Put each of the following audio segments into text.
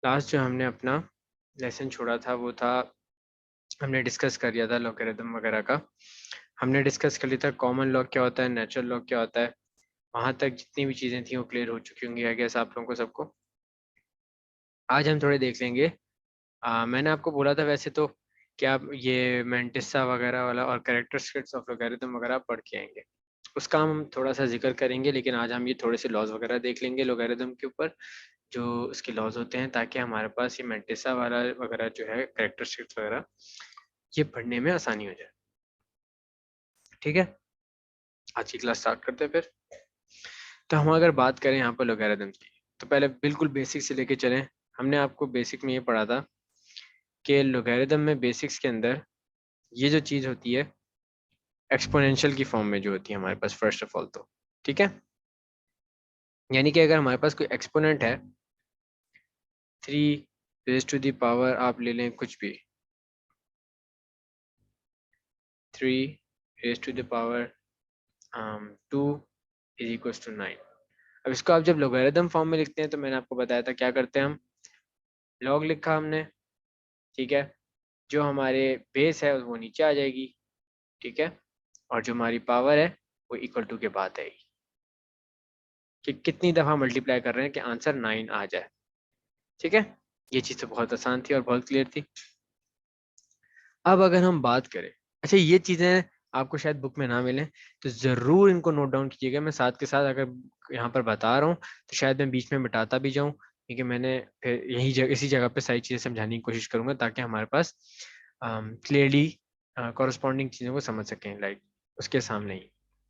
Last जो हमने अपना लेसन छोड़ा था वो था, हमने डिस्कस कर लिया था लॉगरिथम वगैरह का। हमने डिस्कस कर लिया था कॉमन लॉग क्या होता है, नेचुरल लॉग क्या होता है। वहां तक जितनी भी चीज़ें थी वो क्लियर हो चुकी होंगी आई गेस आप लोगों को सबको। आज हम थोड़े देख लेंगे। मैंने आपको बोला था वैसे तो कि आप ये मेंटिसा वगैरह वाला और कैरेक्टरिस्टिक्स ऑफ लॉगरिथम वगैरह पढ़ के आएंगे, उसका हम थोड़ा सा जिक्र करेंगे। लेकिन आज हम ये थोड़े से लॉज वगैरह देख लेंगे लॉगरिथम के ऊपर, जो उसके लॉज होते हैं, ताकि हमारे पास ये मेंटिसा वाला वगैरह जो है कैरेक्टरिस्टिक्स वगैरह ये पढ़ने में आसानी हो जाए। ठीक है, आज की क्लास स्टार्ट करते हैं फिर। तो हम अगर बात करें यहाँ पर लॉगरिथम की, तो पहले बिल्कुल बेसिक से लेके चलें। हमने आपको बेसिक में ये पढ़ा था कि लॉगरिथम में बेसिक्स के अंदर ये जो चीज़ होती है एक्सपोनेंशियल की फॉर्म में जो होती है हमारे पास फर्स्ट ऑफ ऑल तो, ठीक है। यानी कि अगर हमारे पास कोई एक्सपोनेंट है 3 रेज़ टू द पावर, आप ले लें कुछ भी, 3 रेज़ टू द पावर 2 = 9। अब इसको आप जब लॉगरिथम फॉर्म में लिखते हैं तो मैंने आपको बताया था क्या करते हैं हम, लॉग लिखा हमने, ठीक है। जो हमारे बेस है वो नीचे आ जाएगी, ठीक है। और जो हमारी पावर है वो इक्वल टू के बाद आएगी कि कितनी दफ़ा मल्टीप्लाई कर रहे हैं कि आंसर 9 आ जाए, ठीक है। ये चीज़ तो बहुत आसान थी और बहुत क्लियर थी। अब अगर हम बात करें, अच्छा ये चीज़ें आपको शायद बुक में ना मिलें तो ज़रूर इनको नोट डाउन कीजिएगा। मैं साथ के साथ अगर यहाँ पर बता रहा हूँ तो शायद मैं बीच में मिटाता भी जाऊँ, क्योंकि मैंने फिर यही इसी जगह पे सारी चीज़ें समझाने की कोशिश करूँगा ताकि हमारे पास क्लियरली कॉरस्पॉन्डिंग चीज़ों को समझ सकें, लाइक उसके सामने ही,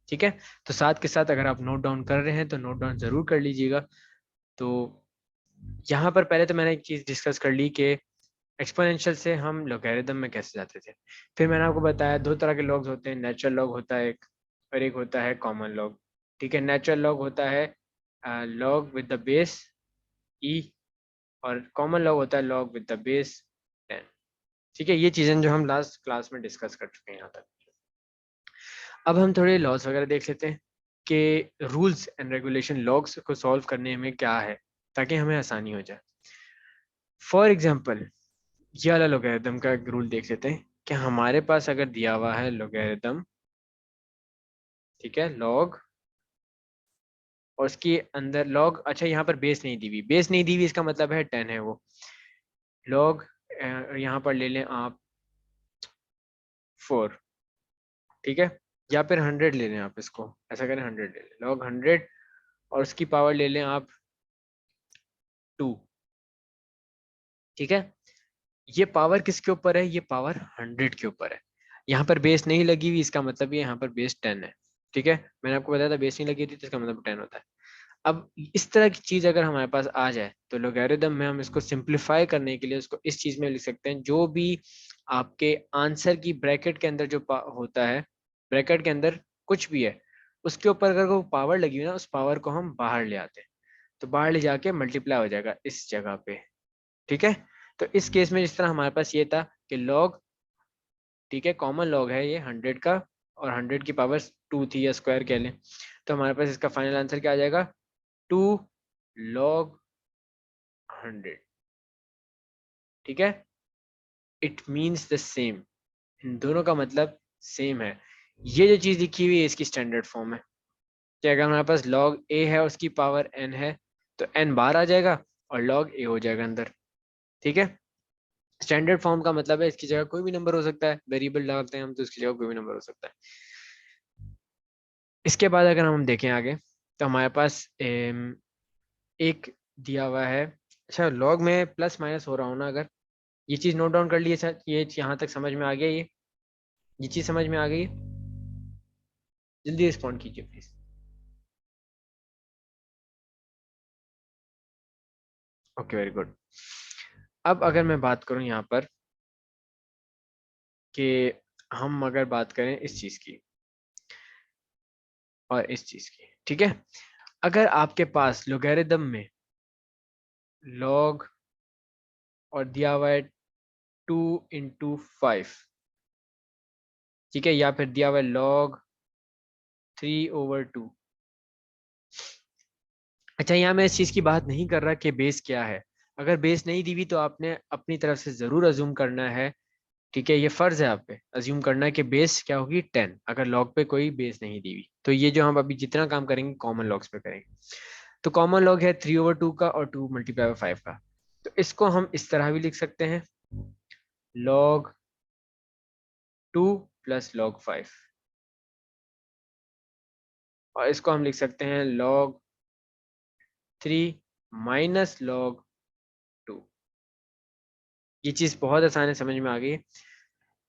ठीक है। तो साथ के साथ अगर आप नोट डाउन कर रहे हैं तो नोट डाउन ज़रूर कर लीजिएगा। तो यहाँ पर पहले तो मैंने एक चीज़ डिस्कस कर ली कि एक्सपोनेंशियल से हम लॉगरिथम में कैसे जाते थे। फिर मैंने आपको बताया दो तरह के लॉग्स होते हैं, नेचुरल लॉग होता है एक, और एक होता है कॉमन लॉग, ठीक है। नेचुरल लॉग होता है लॉग विद द बेस ई, और कॉमन लॉग होता है लॉग विद द बेस 10, ठीक है। ये चीज़ें जो हम लास्ट क्लास में डिस्कस कर चुके हैं यहाँ तक। अब हम थोड़े लॉज वगैरह देख लेते हैं कि रूल्स एंड रेगुलेशन लॉग्स को सॉल्व करने में क्या है, ताकि हमें आसानी हो जाए। फॉर एग्जाम्पल ये वाला लॉगरिथम का एक रूल देख लेते हैं कि हमारे पास अगर दिया हुआ है लॉगरिथम, ठीक है, लॉग, और उसके अंदर लॉग, अच्छा यहाँ पर बेस नहीं दी हुई, बेस नहीं दी हुई इसका मतलब है 10 है वो। लॉग यहाँ पर ले लें आप 4, ठीक है, या फिर 100 ले लें आप, इसको ऐसा करें 100 ले लें, लॉग 100, और उसकी पावर ले लें आप 2, ठीक है। ये पावर किसके ऊपर है, ये पावर 100 के ऊपर है। यहाँ पर बेस नहीं लगी हुई, इसका मतलब ये यहाँ पर बेस 10 है, ठीक है। मैंने आपको बताया था बेस नहीं लगी थी तो इसका मतलब 10 होता है। अब इस तरह की चीज अगर हमारे पास आ जाए तो लॉगरिथम में हम इसको सिंप्लीफाई करने के लिए उसको इस चीज में लिख सकते हैं, जो भी आपके आंसर की ब्रैकेट के अंदर जो होता है, ब्रैकेट के अंदर कुछ भी है, उसके ऊपर अगर वो पावर लगी हुई ना, उस पावर को हम बाहर ले आते हैं, तो बाहर ले जाके मल्टीप्लाई हो जाएगा इस जगह पे, ठीक है। तो इस केस में जिस तरह हमारे पास ये था कि लॉग, ठीक है, कॉमन लॉग है ये 100 का, और 100 की पावर 2 थी या स्क्वायर कह लें, तो हमारे पास इसका फाइनल आंसर क्या आ जाएगा, 2 log 100, ठीक है। इट मीन्स द सेम, इन दोनों का मतलब सेम है। ये जो चीज लिखी हुई है इसकी स्टैंडर्ड फॉर्म है कि अगर हमारे पास log a है उसकी पावर n है तो n बाहर आ जाएगा और log a हो जाएगा अंदर, ठीक है। स्टैंडर्ड फॉर्म का मतलब है इसकी जगह कोई भी नंबर हो सकता है, वेरिएबल डालते हैं हम तो इसकी जगह कोई भी नंबर हो सकता है। इसके बाद अगर हम देखें आगे तो हमारे पास एक दिया हुआ है, अच्छा लॉग में प्लस माइनस हो रहा हो ना, अगर ये चीज नोट डाउन कर लिए सर, ये यहाँ तक समझ में आ गया, ये चीज समझ में आ गई है? जल्दी रिस्पॉन्ड कीजिए प्लीज। Okay very good. अब अगर मैं बात करूं यहाँ पर कि हम अगर बात करें इस चीज की और इस चीज की, ठीक है, अगर आपके पास लोगरिथम में लॉग और दिया हुआ है 2 × 5, ठीक है, या फिर दिया हुआ है log 3/2। अच्छा यहाँ मैं इस चीज की बात नहीं कर रहा कि बेस क्या है, अगर बेस नहीं दी हुई तो आपने अपनी तरफ से ज़रूर अज्यूम करना है, ठीक है, ये फ़र्ज़ है आप पे अज्यूम करना है कि बेस क्या होगी 10, अगर लॉग पे कोई बेस नहीं दी हुई। तो ये जो हम अभी जितना काम करेंगे कॉमन लॉग्स पे करेंगे। तो कॉमन लॉग है 3/2 का और 2 मल्टीप्लाई बाय 5 का। तो इसको हम इस तरह भी लिख सकते हैं, log 2 प्लस log 5, और इसको हम लिख सकते हैं log 3 माइनस log 2। ये चीज़ बहुत आसान है, समझ में आ गई।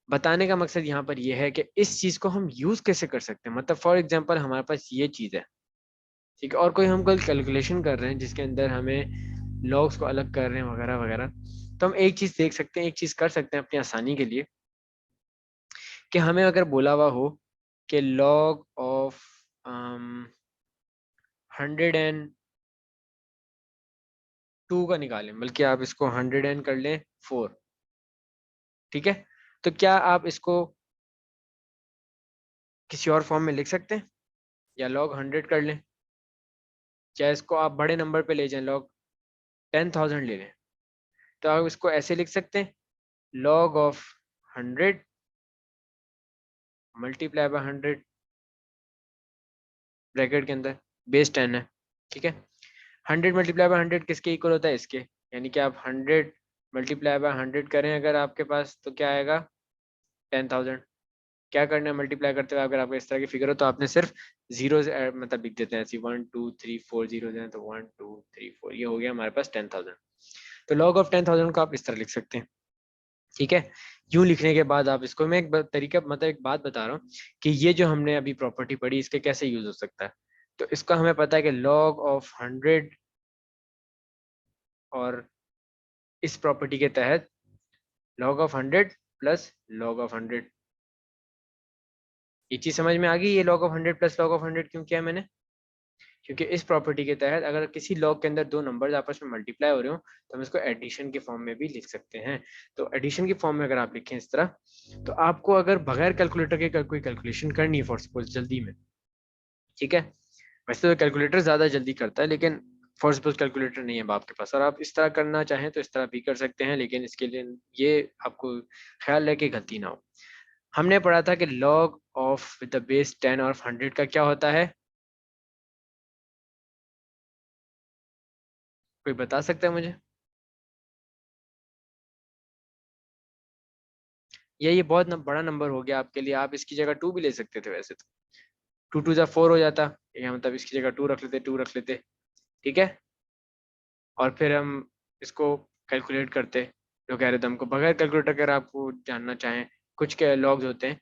बताने का मकसद यहाँ पर यह है कि इस चीज़ को हम यूज़ कैसे कर सकते हैं। मतलब फॉर एग्जांपल हमारे पास ये चीज़ है, ठीक है, और कोई हम कोई कैलकुलेशन कर रहे हैं जिसके अंदर हमें लॉग्स को अलग कर रहे हैं वगैरह वगैरह, तो हम एक चीज़ देख सकते हैं, एक चीज़ कर सकते हैं अपनी आसानी के लिए, कि हमें अगर बोला हुआ हो कि log ऑफ 102 का निकालें, बल्कि आप इसको 100 कर लें 4, ठीक है, तो क्या आप इसको किसी और फॉर्म में लिख सकते हैं, या log 100 कर लें, या इसको आप बड़े नंबर पे ले जाएं, log 10,000 ले लें, तो आप इसको ऐसे लिख सकते हैं, log of 100 multiply by 100 bracket के अंदर, बेस 10 है, ठीक है। 100 मल्टीप्लाई बाय 100 किसके इक्वल होता है, इसके, यानी कि आप 100 मल्टीप्लाई बाय 100 करें अगर आपके पास, तो क्या आएगा 10,000। क्या करना है मल्टीप्लाई करते हुए, अगर आपका इस तरह की फिगर हो तो आपने सिर्फ जीरो मतलब लिख देते हैं ऐसी, 1 2 3 4 जीरो है, तो 1 2 3 4 ये हो गया हमारे पास 10,000। तो लॉग ऑफ 10,000 को आप इस तरह लिख सकते हैं, ठीक है। यूं लिखने के बाद आप इसको, मैं एक तरीका मतलब एक बात बता रहा हूँ कि ये जो हमने अभी प्रॉपर्टी पढ़ी इसके कैसे यूज हो सकता है। तो इसका हमें पता है कि log ऑफ 100, और इस प्रॉपर्टी के तहत log of 100 plus log of 100, ये चीज समझ में आ गई। ये log of 100 plus log of 100 क्यों किया मैंने, क्योंकि इस प्रॉपर्टी के तहत अगर किसी लॉग के अंदर दो नंबर्स आपस में मल्टीप्लाई हो रहे हो तो हम इसको एडिशन के फॉर्म में भी लिख सकते हैं। तो एडिशन के फॉर्म में अगर आप लिखें इस तरह, तो आपको अगर बगैर कैलकुलेटर के कोई कैलकुलेशन करनी है फॉर सपोज जल्दी में, ठीक है, वैसे तो कैलकुलेटर ज़्यादा जल्दी करता है, लेकिन फॉर सपोज कैलकुलेटर नहीं है अब आपके पास और आप इस तरह करना चाहें तो इस तरह भी कर सकते हैं, लेकिन इसके लिए ये आपको ख्याल रहे कि गलती ना हो। हमने पढ़ा था कि log of with the base 10 और 100 का क्या होता है, कोई बता सकता है मुझे? ये बहुत बड़ा नंबर हो गया आपके लिए, आप इसकी जगह 2 भी ले सकते थे वैसे तो, 2 2 जा 4 हो जाता, या मतलब इसकी जगह 2 रख लेते, 2 रख लेते, ठीक है, और फिर हम इसको कैलकुलेट करते लोगैरिथम को बगैर कैलकुलेटर। अगर आपको जानना चाहें, कुछ के लॉग्स होते हैं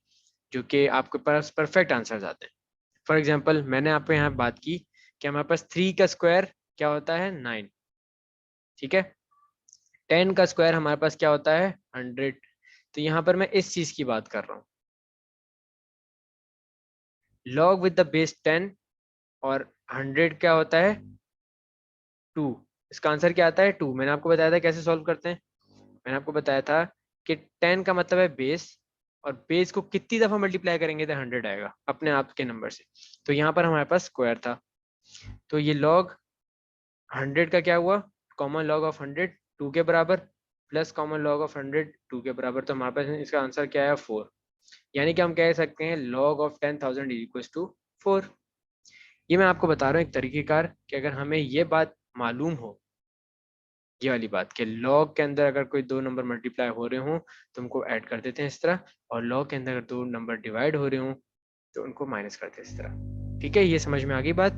जो कि आपके पास परफेक्ट आंसर्स आते हैं। फॉर एग्जांपल मैंने आपको यहाँ बात की कि हमारे पास 3 का स्क्वायर क्या होता है 9, ठीक है, 10 का स्क्वायर हमारे पास क्या होता है 100। तो यहाँ पर मैं इस चीज की बात कर रहा हूँ, लॉग विद द बेस 10 और 100 क्या होता है 2। इसका आंसर क्या आता है 2। मैंने आपको बताया था कैसे सॉल्व करते हैं, मैंने आपको बताया था कि 10 का मतलब है बेस, और बेस को कितनी दफा मल्टीप्लाई करेंगे तो 100 आएगा अपने आप के नंबर से। तो यहाँ पर हमारे पास स्क्वायर था, तो ये लॉग 100 का क्या हुआ, कॉमन लॉग ऑफ 100 2 के बराबर, प्लस कॉमन लॉग ऑफ 100 2 के बराबर, तो हमारे पास इसका आंसर क्या है 4। यानी कि हम कह सकते हैं log of 10,000 is equal to 4। ये मैं आपको बता रहा हूँ एक तरीकेकार कि अगर हमें ये बात मालूम हो, ये वाली बात कि log के अंदर अगर कोई दो नंबर मल्टीप्लाई हो रहे हों तो उनको ऐड कर देते हैं इस तरह, और log के अंदर अगर दो नंबर डिवाइड हो रहे हों तो उनको माइनस करते हैं इस तरह। ठीक है, ये समझ में आ गई बात।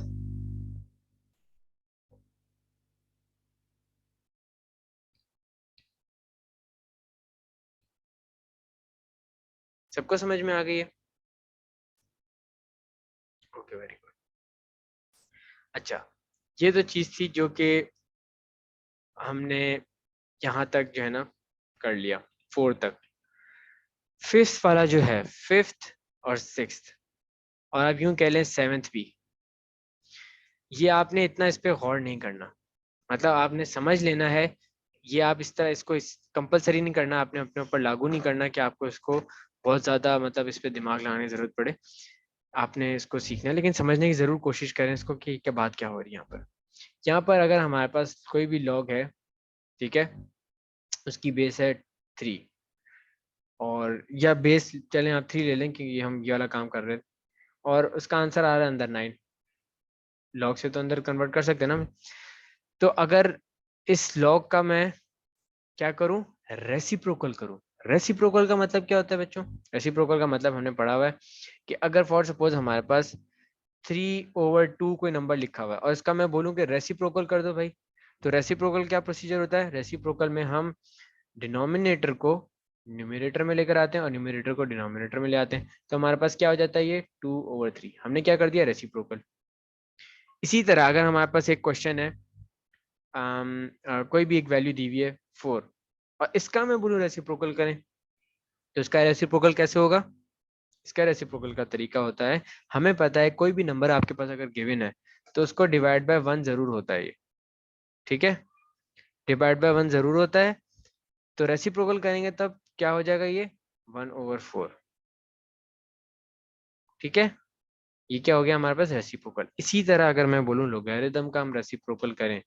सबको समझ में आ गई है? Okay, very good. अच्छा, ये तो चीज थी जो कि हमने यहाँ तक जो है ना कर लिया, 4 तक। फिफ्थ वाला जो है, फिफ्थ और सिक्स्थ, और आप यूं कह लें सेवेंथ भी, ये आपने इतना इस पे गौर नहीं करना, मतलब आपने समझ लेना है। ये आप इस तरह इसको इस कंपलसरी नहीं करना, आपने अपने ऊपर लागू नहीं करना कि आपको इसको बहुत ज़्यादा मतलब इस पे दिमाग लगाने की ज़रूरत पड़े। आपने इसको सीखना है, लेकिन समझने की ज़रूर कोशिश करें इसको कि क्या बात क्या हो रही है यहाँ पर। यहाँ पर अगर हमारे पास कोई भी लॉग है ठीक है, उसकी बेस है 3, और या बेस चलें आप 3 ले लें क्योंकि हम ये वाला काम कर रहे हैं, और उसका आंसर आ रहा है अंदर 9। लॉग से तो अंदर कन्वर्ट कर सकते हैं ना। तो अगर इस लॉग का मैं क्या करूं, रेसिप्रोकल करूं। रेसिप्रोकल का मतलब क्या होता है बच्चों? रेसिप्रोकल का मतलब हमने पढ़ा हुआ है कि अगर फॉर सपोज हमारे पास 3/2 कोई नंबर लिखा हुआ है और इसका मैं बोलूं कि रेसिप्रोकल कर दो भाई, तो रेसिप्रोकल क्या प्रोसीजर होता है? रेसिप्रोकल में हम डिनोमिनेटर को न्यूमरेटर में लेकर आते हैं और न्यूमरेटर को डिनोमिनेटर में ले आते हैं, तो हमारे पास क्या हो जाता है, ये 2/3। हमने क्या कर दिया, रेसिप्रोकल। इसी तरह अगर हमारे पास एक क्वेश्चन है, कोई भी एक वैल्यू दी हुई है 4, और इसका मैं बोलूँ रेसिप्रोकल करें, तो इसका रेसिप्रोकल कैसे होगा? इसका रेसिप्रोकल का तरीका होता है, हमें पता है कोई भी नंबर आपके पास अगर गिवन है तो उसको डिवाइड बाय 1 जरूर होता है ये, ठीक है, डिवाइड बाय 1 जरूर होता है। तो रेसिप्रोकल करेंगे तब क्या हो जाएगा, ये 1/4, ठीक है। ये क्या हो गया हमारे पास, रेसिप्रोकल। इसी तरह अगर मैं बोलूँ लोगैरिथम का हम रेसिप्रोकल करें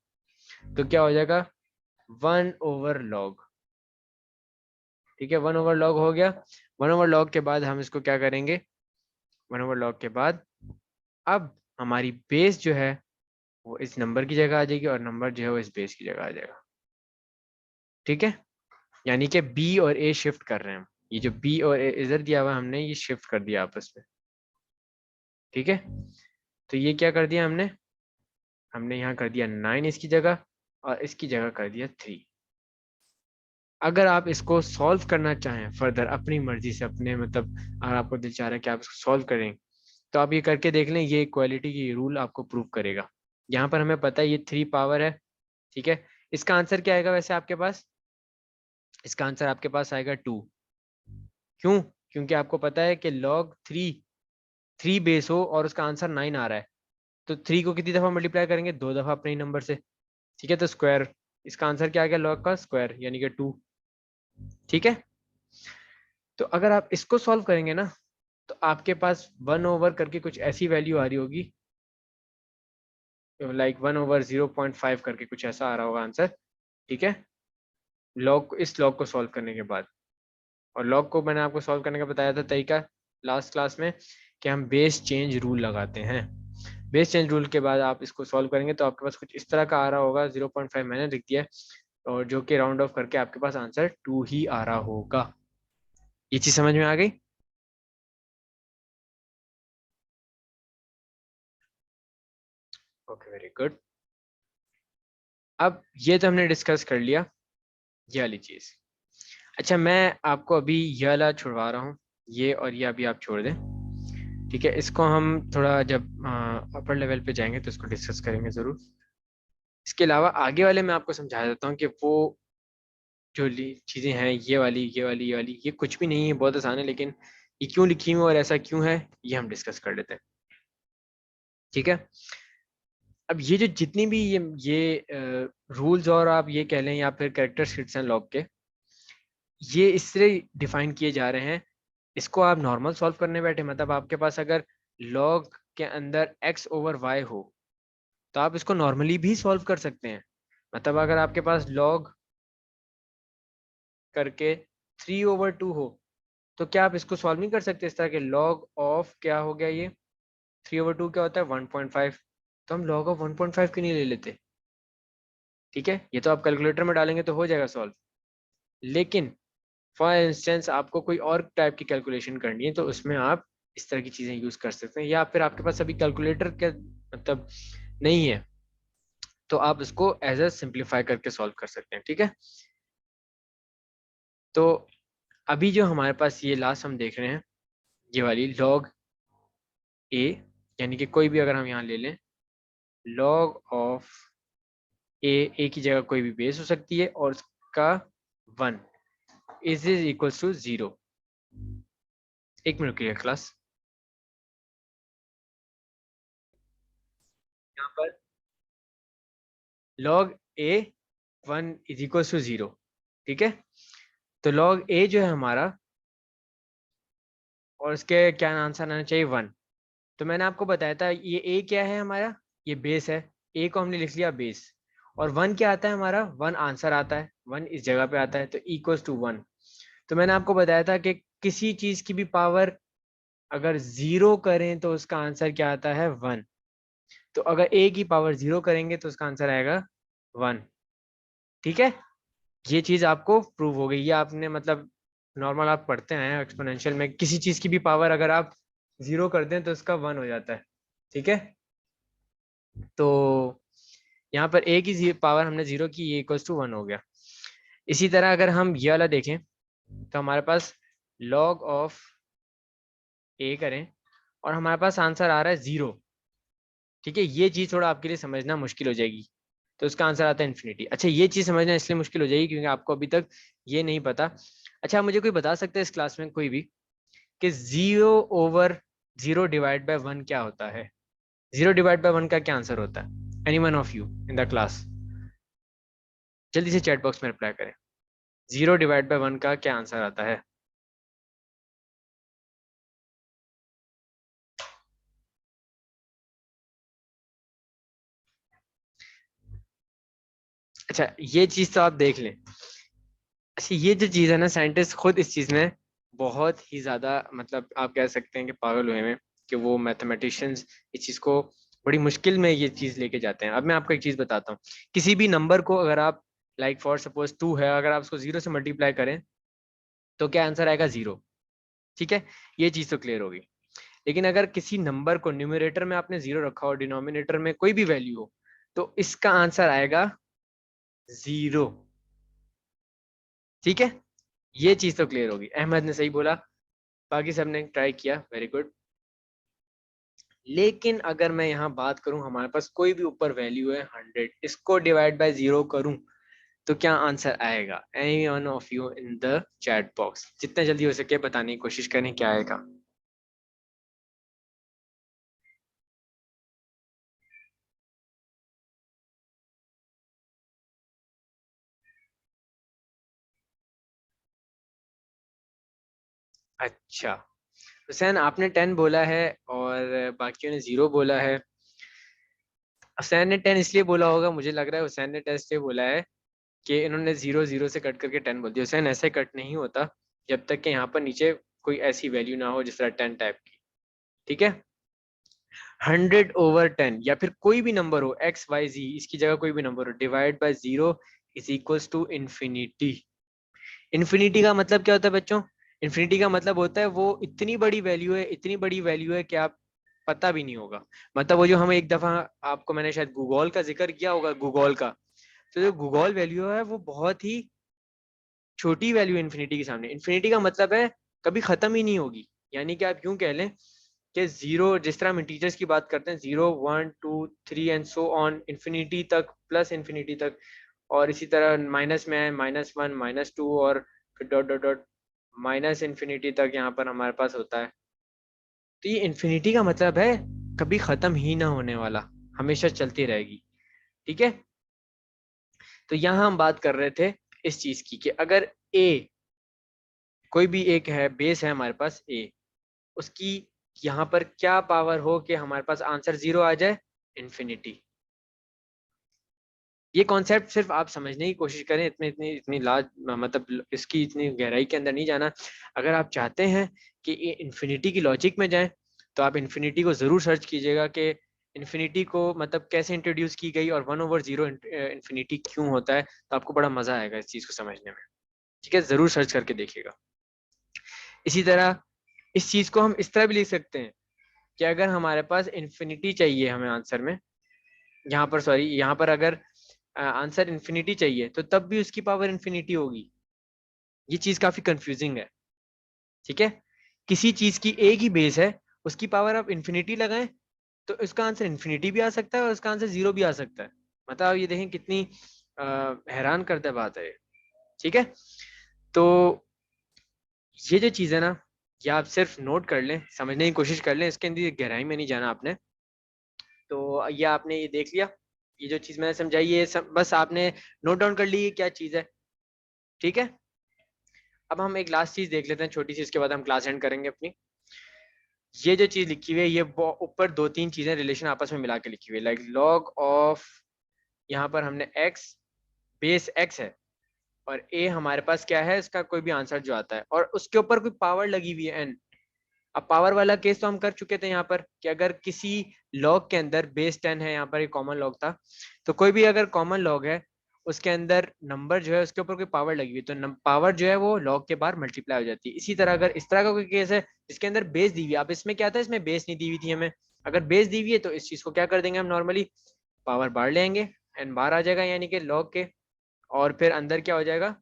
तो क्या हो जाएगा, 1/log, ठीक है, 1/log हो गया। 1/log के बाद हम इसको क्या करेंगे, 1/log के बाद अब हमारी बेस जो है वो इस नंबर की जगह आ जाएगी और नंबर जो है वो इस बेस की जगह आ जाएगा, ठीक है। यानी कि बी और ए शिफ्ट कर रहे हैं हम, ये जो बी और ए इधर दिया हुआ हमने ये शिफ्ट कर दिया आपस में, ठीक है। तो ये क्या कर दिया हमने, हमने यहाँ कर दिया 9 इसकी जगह और इसकी जगह कर दिया 3। अगर आप इसको सॉल्व करना चाहें फर्दर अपनी मर्जी से, अपने मतलब अगर आपको दिल चाह रहा है कि आप इसको सॉल्व करें, तो आप ये करके देख लें, ये इक्वालिटी की रूल आपको प्रूव करेगा। यहाँ पर हमें पता है ये 3 पावर है, ठीक है। इसका आंसर क्या आएगा वैसे आपके पास, इसका आंसर आपके पास आएगा 2। क्यों? क्योंकि आपको पता है कि log 3 बेस हो और उसका आंसर 9 आ रहा है, तो 3 को कितनी दफा मल्टीप्लाई करेंगे, 2 दफा अपने ही नंबर से, ठीक है। तो स्क्वायर, इसका आंसर क्या आ गया, log का स्क्वायर यानी कि 2, ठीक है। तो अगर आप इसको सॉल्व करेंगे ना तो आपके पास 1 ओवर करके कुछ ऐसी वैल्यू आ रही होगी, लाइक 1/0.5 करके कुछ ऐसा आ रहा होगा आंसर, ठीक है, लॉग, इस लॉग को सॉल्व करने के बाद। और लॉग को मैंने आपको सॉल्व करने का बताया था तरीका लास्ट क्लास में, कि हम बेस चेंज रूल लगाते हैं। बेस चेंज रूल के बाद आप इसको सॉल्व करेंगे तो आपके पास कुछ इस तरह का आ रहा होगा, 0.5 मैंने लिख दिया है, और जो कि राउंड ऑफ करके आपके पास आंसर 2 ही आ रहा होगा। ये चीज समझ में आ गई? Okay, very good. अब ये तो हमने डिस्कस कर लिया ये वाली चीज। अच्छा, मैं आपको अभी ये वाला छुड़वा रहा हूँ, ये और ये अभी आप छोड़ दें, ठीक है। इसको हम थोड़ा जब अपर लेवल पे जाएंगे तो इसको डिस्कस करेंगे ज़रूर। इसके अलावा आगे वाले मैं आपको समझा देता हूँ कि वो जो चीज़ें हैं, ये वाली ये कुछ भी नहीं है, बहुत आसान है, लेकिन ये क्यों लिखी हुई और ऐसा क्यों है ये हम डिस्कस कर लेते हैं, ठीक है। अब ये जो जितनी भी ये रूल्स और आप ये कह लें या फिर कैरेक्टरिस्टिक्स हैं लॉग के, ये इससे डिफाइन किए जा रहे हैं। इसको आप नॉर्मल सॉल्व करने बैठे, मतलब आपके पास अगर लॉग के अंदर x/y हो तो आप इसको नॉर्मली भी सॉल्व कर सकते हैं। मतलब अगर आपके पास लॉग करके 3/2 हो तो क्या आप इसको सॉल्व नहीं कर सकते इस तरह के, लॉग ऑफ क्या हो गया ये 3/2 क्या होता है 1.5, तो हम लॉग ऑफ 1.5 क्यों नहीं ले लेते, ठीक है। ये तो आप कैलकुलेटर में डालेंगे तो हो जाएगा सॉल्व, लेकिन फॉर इंस्टेंस आपको कोई और टाइप की कैलकुलेशन करनी है तो उसमें आप इस तरह की चीज़ें यूज़ कर सकते हैं, या फिर आपके पास अभी कैलकुलेटर के मतलब नहीं है तो आप इसको एज ए सिंप्लीफाई करके सॉल्व कर सकते हैं, ठीक है। तो अभी जो हमारे पास ये लास्ट हम देख रहे हैं, ये वाली लॉग ए, यानी कि कोई भी अगर हम यहाँ ले लें लॉग ऑफ ए की जगह कोई भी बेस हो सकती है और उसका 1 इज इक्वल्स टू 0। एक मिनट की क्लास, यहाँ पर log A 1 is equals to 0, ठीक है। तो लॉग ए जो है हमारा और इसके क्या आंसर आना चाहिए 1। तो मैंने आपको बताया था ये ए क्या है हमारा, ये बेस है, ए को हमने लिख लिया बेस, और 1 क्या आता है हमारा, 1 आंसर आता है, 1 इस जगह पे आता है, तो इक्वल्स टू 1। तो मैंने आपको बताया था कि किसी चीज की भी पावर अगर 0 करें तो उसका आंसर क्या आता है, 1। तो अगर a की पावर 0 करेंगे तो उसका आंसर आएगा 1। ठीक है, ये चीज आपको प्रूव हो गई। ये आपने मतलब नॉर्मल आप पढ़ते हैं एक्सपोनेंशियल में, किसी चीज की भी पावर अगर आप 0 कर दें तो उसका 1 हो जाता है। ठीक है, तो यहाँ पर a की पावर हमने 0 की, ये इक्वल्स टू 1 हो गया। इसी तरह अगर हम ये वाला देखें तो हमारे पास log ऑफ a करें और हमारे पास आंसर आ रहा है 0। ठीक है, ये चीज थोड़ा आपके लिए समझना मुश्किल हो जाएगी, तो उसका आंसर आता है इन्फिनिटी। अच्छा, ये चीज समझना इसलिए मुश्किल हो जाएगी क्योंकि आपको अभी तक ये नहीं पता। अच्छा, मुझे कोई बता सकता है इस क्लास में कोई भी कि 0/0 डिवाइड बाय 1 क्या होता है? 0/1 का क्या आंसर होता है? Any one of you in the class, जल्दी से चैट बॉक्स में रिप्लाई करें। 0/1 का क्या आंसर आता है? अच्छा, ये चीज तो आप देख लें। अच्छा, ये जो चीज है ना, साइंटिस्ट खुद इस चीज में बहुत ही ज्यादा मतलब आप कह सकते हैं कि पागल हुए हैं कि वो मैथमेटिशियंस इस चीज को बड़ी मुश्किल में ये चीज लेके जाते हैं। अब मैं आपको एक चीज बताता हूँ, किसी भी नंबर को अगर आप लाइक फॉर सपोज 2 है, अगर आप उसको 0 से मल्टीप्लाई करें तो क्या आंसर आएगा, 0। ठीक है, ये चीज तो क्लियर होगी। लेकिन अगर किसी नंबर को न्यूमरेटर में आपने 0 रखा हो, डिनोमिनेटर में कोई भी वैल्यू हो, तो इसका आंसर आएगा 0। ठीक है, ये चीज तो क्लियर होगी। अहमद ने सही बोला, बाकी सबने ट्राई किया, वेरी गुड। लेकिन अगर मैं यहाँ बात करूं, हमारे पास कोई भी ऊपर वैल्यू है 100, इसको डिवाइड बाय 0 करूं तो क्या आंसर आएगा? Any one of you in the chat box, जितना जल्दी हो सके बताने की कोशिश करें क्या आएगा। अच्छा, हुसैन आपने 10 बोला है और बाकियों ने 0 बोला है। हुसैन ने 10 इसलिए बोला होगा, मुझे लग रहा है हुसैन ने 10 इसलिए बोला है कि इन्होंने 0 0 से कट करके 10 बोल दिया। हुसैन, ऐसे कट नहीं होता जब तक कि यहाँ पर नीचे कोई ऐसी वैल्यू ना हो जिस तरह 10 टाइप की। ठीक है, 100/10 या फिर कोई भी नंबर हो, XYZ, इसकी जगह कोई भी नंबर हो, divide by 0 is equals to infinity. Infinity का मतलब क्या होता है बच्चों? इन्फिनिटी का मतलब होता है वो इतनी बड़ी वैल्यू है, इतनी बड़ी वैल्यू है कि आप पता भी नहीं होगा। मतलब वो जो हम एक दफा, आपको मैंने शायद गूगल का जिक्र किया होगा, गूगल का, तो जो गूगल वैल्यू है वो बहुत ही छोटी वैल्यू है इन्फिनिटी के सामने। इन्फिनिटी का मतलब है कभी खत्म ही नहीं होगी। यानी कि आप यूं कह लें कि 0, जिस तरह हम इंटीजर्स की बात करते हैं, 0 1 2 3 एंड सो ऑन इन्फिनिटी तक, प्लस इन्फिनिटी तक, और इसी तरह माइनस में है -1 -2 और फिर dot dot dot minus infinity तक यहाँ पर हमारे पास होता है। तो ये इन्फिनिटी का मतलब है कभी खत्म ही ना होने वाला, हमेशा चलती रहेगी। ठीक है, तो यहाँ हम बात कर रहे थे इस चीज की कि अगर ए, कोई भी एक है बेस है हमारे पास ए, उसकी यहाँ पर क्या पावर हो कि हमारे पास आंसर 0 आ जाए, इन्फिनिटी। ये कॉन्सेप्ट सिर्फ आप समझने की कोशिश करें, इतनी इतनी इतनी लाज मतलब इसकी इतनी गहराई के अंदर नहीं जाना। अगर आप चाहते हैं कि ये इन्फिनिटी की लॉजिक में जाएं तो आप इन्फिनिटी को ज़रूर सर्च कीजिएगा कि इन्फिनिटी को मतलब कैसे इंट्रोड्यूस की गई और 1/0 इन्फिनिटी क्यों होता है, तो आपको बड़ा मज़ा आएगा इस चीज़ को समझने में। ठीक है, ज़रूर सर्च करके देखिएगा। इसी तरह इस चीज़ को हम इस तरह भी लिख सकते हैं कि अगर हमारे पास इन्फिनिटी चाहिए हमें आंसर में, यहाँ पर सॉरी, यहाँ पर अगर आंसर इन्फिनिटी चाहिए तो तब भी उसकी पावर इन्फिनिटी होगी। ये चीज काफी कंफ्यूजिंग है। ठीक है, किसी चीज की एक ही बेस है, उसकी पावर आप इन्फिनिटी लगाएं तो उसका आंसर इन्फिनिटी भी आ सकता है और उसका आंसर 0 भी आ सकता है। मतलब आप ये देखें कितनी हैरान करता बात है ये। ठीक है, तो ये जो चीज है ना, ये आप सिर्फ नोट कर लें, समझने की कोशिश कर लें, इसके अंदर गहराई में नहीं जाना आपने। तो ये आपने ये देख लिया, ये जो चीज मैंने समझाई ये बस आपने नोट डाउन कर ली क्या चीज है। ठीक है, अब हम एक लास्ट चीज देख लेते हैं छोटी सी, इसके बाद हम क्लास एंड करेंगे अपनी। ये जो चीज लिखी हुई है, ये ऊपर 2 3 चीजें रिलेशन आपस में मिला के लिखी हुई है, लाइक लॉग ऑफ यहाँ पर हमने x बेस x है और a हमारे पास क्या है, इसका कोई भी आंसर जो आता है और उसके ऊपर कोई पावर लगी हुई है n। अब पावर वाला केस तो हम कर चुके थे यहाँ पर कि अगर किसी लॉग के अंदर बेस 10 है, यहाँ पर एक कॉमन लॉग था, तो कोई भी अगर कॉमन लॉग है उसके अंदर नंबर जो है उसके ऊपर कोई पावर लगी हुई है तो पावर जो है वो लॉग के बाहर मल्टीप्लाई हो जाती है। इसी तरह अगर इस तरह का कोई केस है जिसके अंदर बेस दी हुई है, अब इसमें क्या था, इसमें बेस नहीं दी हुई थी हमें, अगर बेस दी हुई है तो इस चीज को क्या कर देंगे हम, नॉर्मली पावर बाहर लेंगे, एन बाहर आ जाएगा यानी कि लॉग के, और फिर अंदर क्या हो जाएगा,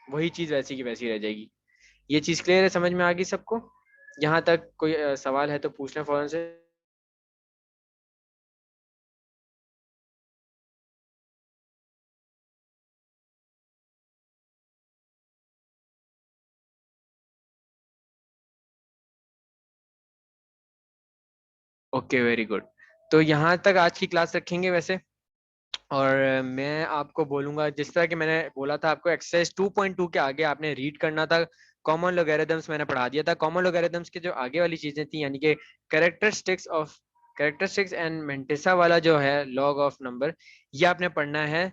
वही चीज वैसी की वैसी रह जाएगी। ये चीज क्लियर है, समझ में आ गई सबको? यहाँ तक कोई सवाल है तो पूछ लें फौरन से। Okay very good. तो यहाँ तक आज की क्लास रखेंगे वैसे, और मैं आपको बोलूंगा जिस तरह कि मैंने बोला था आपको एक्सरसाइज 2.2 के आगे आपने रीड करना था। कॉमन लोगैरिथम्स मैंने पढ़ा दिया था, कॉमन लोगैरिथम्स के जो आगे वाली चीजें थी यानी कि कैरेक्टरिस्टिक्स एंड मेंटिसा वाला जो है लॉग ऑफ नंबर, ये आपने पढ़ना है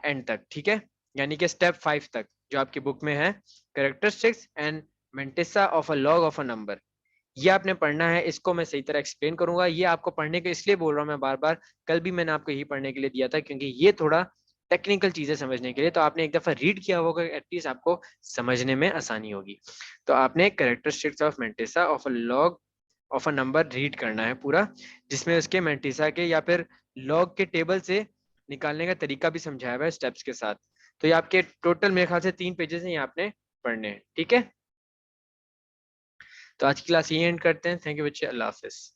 एंड तक, ठीक है, यानी कि स्टेप 5 तक जो आपकी बुक में है, characteristics and mantissa of a log of a number, ये आपने पढ़ना है। इसको मैं सही तरह एक्सप्लेन करूंगा, ये आपको पढ़ने के इसलिए बोल रहा हूँ मैं बार बार, कल भी मैंने आपको यही पढ़ने के लिए दिया था क्योंकि ये थोड़ा टेक्निकल चीजें समझने के लिए, तो आपने एक दफा रीड किया होगा एटलीस्ट आपको समझने में आसानी होगी। तो आपने characteristics of mantissa of a log of a number read करना है पूरा, जिसमें उसके मेंटिसा के या फिर लॉग के टेबल से निकालने का तरीका भी समझाया हुआ है स्टेप्स के साथ। तो ये आपके टोटल मेरे ख्याल से 3 पेजेस हैं, ये आपने पढ़ने हैं, ठीक है। तो आज की क्लास यही एंड करते हैं। थैंक यू बच्चे, अल्लाह हाफिज।